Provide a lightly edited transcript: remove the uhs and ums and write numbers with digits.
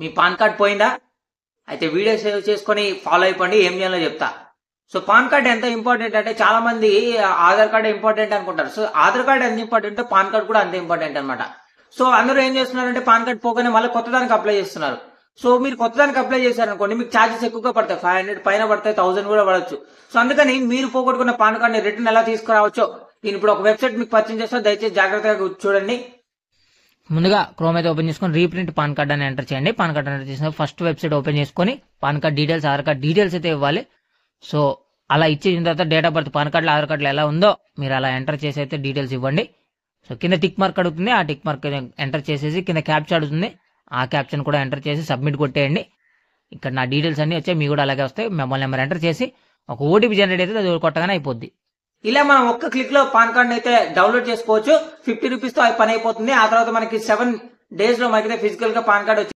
మీ pan card పోయిందా? అయితే video save చేసుకొని ఫాలో అయిపోండి, ఏం చేయాలో చెప్తా. సో పాన్ కార్డ్ ఎంత ఇంపార్టెంట్ అంటే చాలా మంది ఆధార్ కార్డ్ ఇంపార్టెంట్ అనుకుంటారు. సో ఆధార్ కార్డ్ ఎంత ఇంపార్టెంట్ పాన్ కార్డ్ కూడా అంత ఇంపార్టెంట్ అనమాట. సో అందరూ ఏం చేస్తున్నారంటే పాన్ కార్డ్ పోగానే మళ్ళీ కొత్త దానికి అప్లై చేస్తున్నారు. సో మీరు కొత్త దానికి అప్లై చేశారనుకోండి, మీకు ఛార్జెస్ ఎక్కువగా పడతాయి, 500 పైన పడతాయి, 1000 కూడా పడవచ్చు. సో అందుకని మీరు పోగొట్టుకున్న పాన్ కార్డ్ ని రిటర్న్ ఎలా తీసుకురావచ్చో నేను ఇప్పుడు ఒక వెబ్సైట్ మీకు పరిచయం చేస్తాను, దయచేసి జాగ్రత్తగా చూడండి. ముందుగా క్రోమ్ అయితే ఓపెన్ చేసుకొని రీప్రింట్ పాన్ కార్డ్ అని ఎంటర్ చేయండి. పాన్ కార్డ్ ఎంటర్ చేసిన ఫస్ట్ వెబ్సైట్ ఓపెన్ చేసుకొని pan card details, Aadhaar card details అయితే ఇవ్వాలి. సో అలా ఇచ్చిన తర్వాత డేట్ ఆఫ్ బర్త్ పాన్ కార్డులో ఆధార్ కార్డులో ఎలా ఉందో మీరు అలా ఎంటర్ చేసి అయితే డీటెయిల్స్ ఇవ్వండి. సో కింద టిక్ మార్క్ అడుగుతుంది, ఆ టిక్ మార్క్ ఎంటర్ చేసేసి కింద క్యాప్చా అడుగుతుంది, ఆ క్యాప్షన్ కూడా ఎంటర్ చేసి సబ్మిట్ కొట్టేయండి. ఇక్కడ నా డీటెయిల్స్ అన్ని వచ్చాయి, మీ కూడా అలాగే వస్తాయి. మొబైల్ నెంబర్ ఎంటర్ చేసి ఒక ఓటీపీ జనరేట్ అయితే అది కొట్టగానే అయిపోద్ది. ఇలా మనం ఒక్క క్లిక్ లో పాన్ కార్డ్ అయితే డౌన్లోడ్ చేసుకోవచ్చు. 50 రూపీస్ తో పని అయిపోతుంది. ఆ తర్వాత మనకి 7 days లో మనకి ఫిజికల్ గా పాన్ కార్డ్